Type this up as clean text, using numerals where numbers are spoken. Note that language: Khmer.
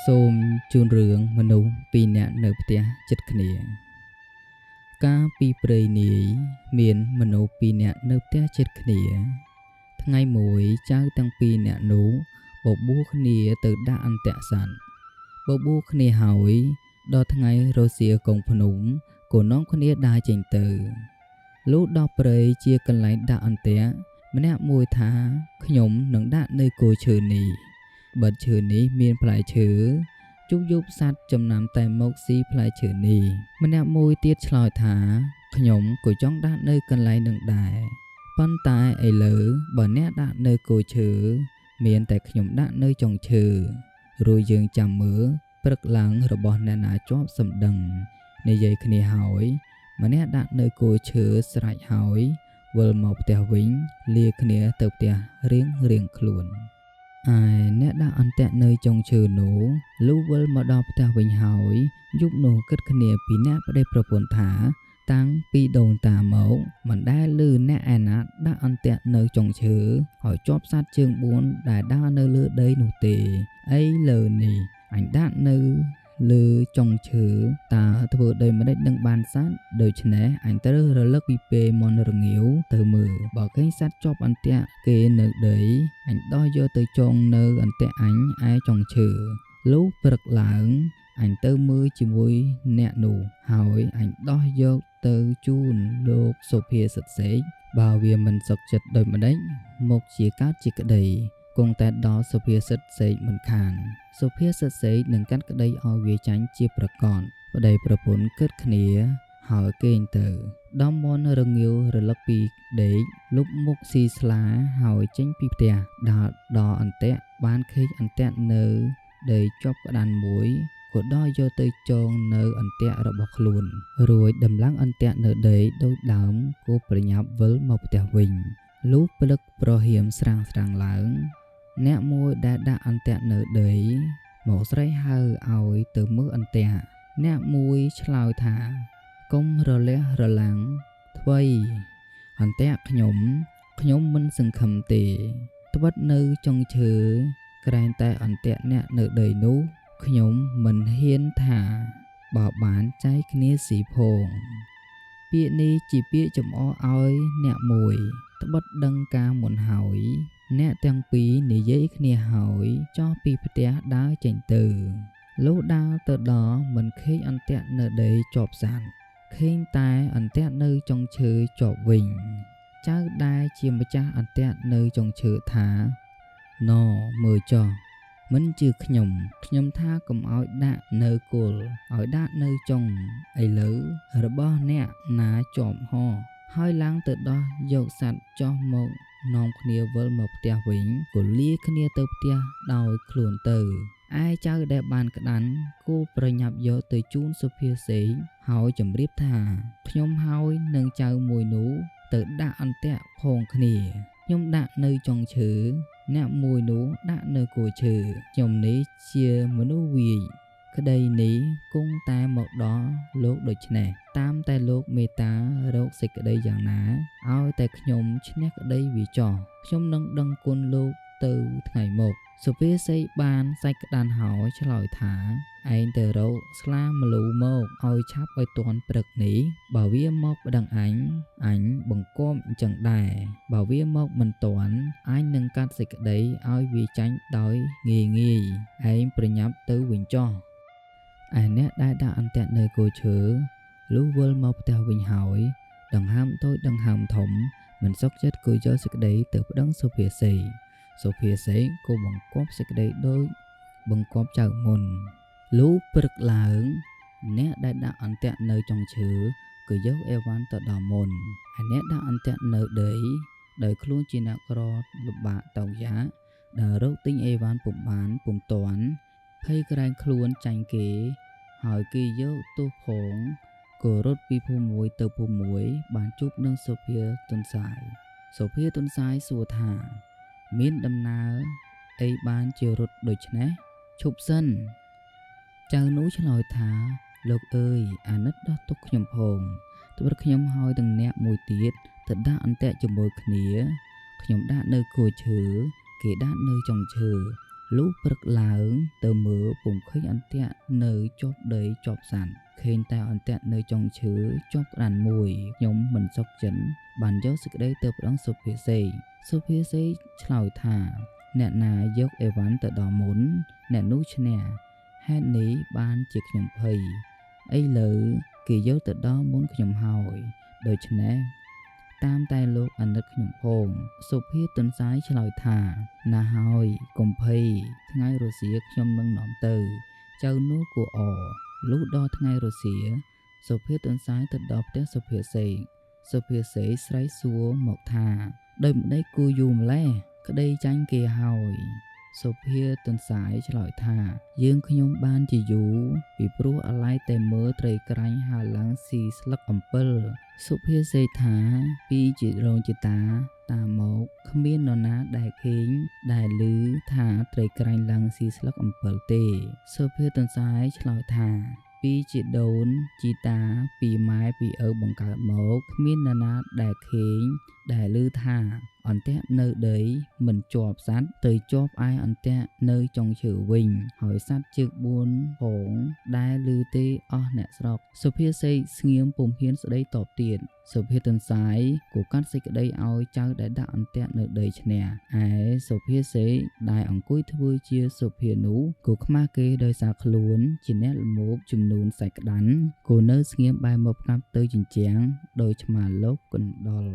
សូមជូនរឿងមនុស្សពីរនាក់នៅផ្ទះជិតគ្នាកាលពីព្រៃនាយមានមនុស្សពីរនាក់នៅផ្ទះជិតគ្នាថ្ងៃមួយចៅទាំងពីរនាក់នោះបបួលគ្នាទៅដាក់អន្ទាក់សត្វបបួលគ្នាហើយដល់ថ្ងៃរសៀលកុងភ្នំក៏នាំគ្នាដើរចេញទៅលុះដល់ព្រៃជាកន្លែងដាក់អន្ទាក់ម្នាក់មួយថាខ្ញុំនឹងដាក់នៅគល់ឈើនេះបិទឈើនេះមានផ្លែឈើជុកយប់សัตว์ចំណាំតែមកស៊ីផ្លែឈើនេះម្នាក់មួយទៀតឆ្លើយថាខ្ញុំក៏ចង់ដាក់នៅកន្លែងនឹងដែរប៉ុន្តែឥឡូវបើអ្នកដាក់នៅគល់ឈើមានតែខ្ញុំដាក់នៅចុងឈើរួចយើងចាំមើលព្រឹកឡើងរបស់អ្នកណាជាប់សម្ដឹងនិយាយគ្នាហើយម្នាក់ដាក់នៅគល់ឈើស្រេចហើយវិលមកផ្ទះវិញលាគ្នាទៅផ្ទះរៀងខ្លួនឯអ្នកដាក់អន្ទាក់នៅចុងឈើនោះលុះវិលមកដល់ផ្ទះវិញហើយយប់នោះគិតគ្នាពីអ្នកប្តីប្រពន្ធថាតាំងពីដូនតាមកមិនដែលឮអ្នកឯណាដាក់អន្ទាក់នៅចុងឈើហើយជាប់សត្វជើង4ដែលដើរនៅលើដីនោះទេអីលើនេះអញដាក់នៅលើចុងឈើតើធ្វើដោយម្ដេចនឹងបានសត្វដូច្នេះអញត្រូវរលឹកពីពេលមនរងាវទៅមើលបើឃើញសត្វជាប់អន្ទាក់គេនៅដីអញដោះយកទៅចងនៅអន្ទាក់អញឯចុងឈើលុះព្រឹកឡើងអញទៅមើលជាមួយអ្នកនោះហើយអញដោះយកទៅជូនលោកសុភាសិតសេកបើវាមិនសុខចិត្តដោយម្ដេចមកជាកើតជាក្តីគង់តែដល់សុភាសិតសេកមិនខានសុភាសិតសេកនឹងកាត់ក្តីឲ្យវាចាញ់ជាប្រកបប្តីប្រពន្ធគិតគ្នាហើយគេងទៅដំមនរងាវរលឹកពីដេកលុបមុខស៊ីស្លាហើយចេញពីផ្ទះដល់អន្ទាក់បានឃើញអន្ទាក់នៅដីជាប់ក្តានមួយក៏ដោះយកទៅចងនៅអន្ទាក់របស់ខ្លួនរួចដំឡើងអន្ទាក់នៅដីដូចដើមក៏ប្រញាប់វិលមកផ្ទះវិញលុះព្រឹកប្រហៀមស្រាងឡើងអ្នកមួយដែលដាក់អន្ទាក់នៅដីមកស្រីហៅឲ្យទៅមើលអន្ទាក់អ្នកមួយឆ្លើយថាកុំរលះរលាំងថ្វីអន្ទាក់ខ្ញុំមិនសង្ឃឹមទេត្បិតនៅចុងឈើក្រែងតែអន្ទាក់អ្នកនៅដីនោះខ្ញុំមិនហ៊ានថាបើបានចែកគ្នាស៊ីផងពាក្យនេះជាពាក្យចំអកឲ្យអ្នកមួយត្បិតដឹងការមុនហើយអ្នកទាំងពីរនិយាយគ្នាហើយចោះពីផ្ទះដើរចេញទៅលុះដើរទៅដល់មិនឃើញអន្ទាក់នៅដីជាប់សัตว์ឃើញតែអន្ទាក់នៅចុងឈើជាប់វិញចៅដែលជាម្ចាស់អន្ទាក់នៅចុងឈើថាណមើលចោះមិនជឿខ្ញុំថាកុំឲ្យដាក់នៅគល់ឲ្យដាក់នៅចុងឥឡូវរបស់អ្នកណាជាប់ហោហើយឡើងទៅដោះយកសัตว์ចោះមកនាំគ្នាវិលមកផ្ទះវិញក៏លាគ្នាទៅផ្ទះដោយខ្លួនទៅឯចៅដែលបានក្តាន់គូប្រញាប់យកទៅជូនសុភាសេកហើយជម្រាបថាខ្ញុំហើយនឹងចៅមួយនោះទៅដាក់អន្ទាក់ផងគ្នាខ្ញុំដាក់នៅចុងឈើអ្នកមួយនោះដាក់នៅគល់ឈើខ្ញុំនេះជាមនុស្សវាយក្តីនេះគង់តែមកដល់លោកដូច្នេះតាមតែលោកមេត្តារកសេចក្តីយ៉ាងណាឲ្យតែខ្ញុំឈ្នះក្តីវាចោះខ្ញុំនឹងដឹងគុណលោកទៅថ្ងៃមុខសុភាសិតបានសាច់ក្តានហើយឆ្លើយថាឯងទៅរកស្លាម្លូមកឲ្យឆាប់ឲ្យទាន់ព្រឹកនេះបើវាមកប្តឹងអញបង្គាប់អញ្ចឹងដែរបើវាមកមិនទាន់អញនឹងកាត់សេចក្តីឲ្យវាចាញ់ដោយងាយឯងប្រញាប់ទៅវិញចោះឯអ្នកដែលដាក់អន្ទាក់នៅគល់ឈើលុះវិលមកផ្ទះវិញហើយដង្ហើមតូចដង្ហើមធំមិនសុខចិត្តក៏យកសេចក្តីទៅប្តឹងសុភាសិតក៏បង្គាប់សេចក្តីដូចបង្គាប់ចៅមុនលុះព្រឹកឡើងអ្នកដែលដាក់អន្ទាក់នៅចុងឈើក៏យកអីវ៉ាន់ទៅដល់មុនហើយអ្នកដាក់អន្ទាក់នៅដីដោយខ្លួនជាអ្នកក្រលបាកតោកយ៉ាដែលរកទិញអីវ៉ាន់ពុំទាន់ភ័យក្រែងខ្លួនចាញ់គេហើយគេយកទោសផងក៏រត់ពីភូមិមួយទៅភូមិមួយបានជួបនឹងសុភាទុនសាយសួរថាមានដំណើរអីបានជារត់ដូច្នេះឈប់សិនចៅនោះឆ្លើយថាលោកអើយអាណិតដោះទុកខ្ញុំផងត្បិតខ្ញុំហើយទាំងអ្នកមួយទៀតទៅដាក់អន្ទាក់ជាមួយគ្នាខ្ញុំដាក់នៅគល់ឈើគេដាក់នៅចុងឈើល លុះព្រឹកឡើងទៅមើលពុំឃើញអន្ទាក់នៅជាប់ដីជាប់សัตว์ឃើញតែអន្ទាក់នៅចុងឈើជាប់ក្តានមួយខ្ញុំមិនសុខចិត្តបានយកសេចក្តីទៅប្រឹងសុភាសិឆ្លើយថាអ្នកណាយកអីវ៉ាន់ទៅដល់មុនអ្នកនោះឈ្នះហេតុនេះបានជាខ្ញុំភ័យឥឡូវគេយកទៅដល់មុនខ្ញុំហើយដូច្នេះតាមតែលោកអាណិតខ្ញុំផងសុភាទន្សាយឆ្លើយថាណាហើយកុំភ័យថ្ងៃរសៀលខ្ញុំនឹងនាំទៅចៅនោះគួរអលុះដល់ថ្ងៃរសៀលសុភាទន្សាយទៅដល់ផ្ទះសុភាសិស្រែកសួរមកថាដូចម្ដេចគួរយូរម្លេះក្តីចាញ់គេហើយសុភាទន្សាយឆ្លើយថាយើងខ្ញុំបានជាយូរពីព្រោះអាឡ័យតែមើលត្រីក្រាញ់ហើរឡើងស៊ីស្លឹកអំពិលសុភាសិថាពីជារោងជាតាមកគ្មាននរណាដែលឃើញដែលឮថាត្រីក្រាញ់ឡើងស៊ីស្លឹកអំពិលទេសុភាទន្សាយឆ្លើយថាពីជាដូនជីតាពីម៉ែពីឪបង្កើតមកគ្មាននរណាដែលឃើញដែលឮថាអន្ទាក់នៅដីមិនជាប់សัตว์ទៅជាប់ឯអន្ទាក់នៅចុងឈើវិញហើយសัตว์ជើង4ផងដែលឮទេអស់អ្នកស្រុកសុភាសិតស្ងៀមពុំហ៊ានស្ដីតបទៀតសុភាទន្សាយក៏កាត់សេចក្តីឲ្យចៅដែលដាក់អន្ទាក់នៅដីឈ្នះឯសុភាសិតដែលអង្គុយធ្វើជាសុភានោះក៏ខ្មាស់គេដោយសារខ្លួនជាអ្នកល្មោបជំនូនសាច់ក្តាន់ក៏នៅស្ងៀមបែរមកផ្កាប់ទៅជញ្ជាំងដោយឆ្មាលោកកណ្ដុរ